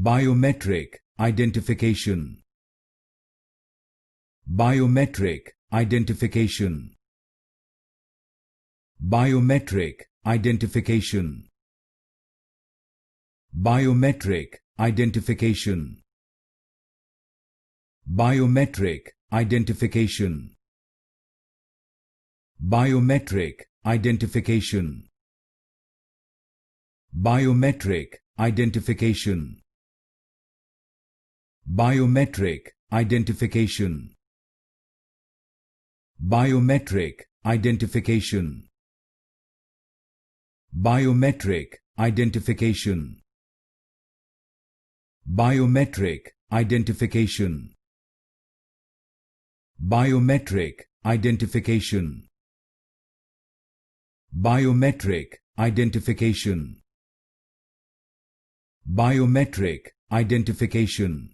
Biometric Identification. Biometric Identification. Biometric Identification. Biometric Identification. Biometric Identification. Biometric Identification. Biometric Identification. Biometric Identification. Biometric Identification. Biometric Identification. Biometric Identification. Biometric Identification. Biometric Identification. Biometric Identification.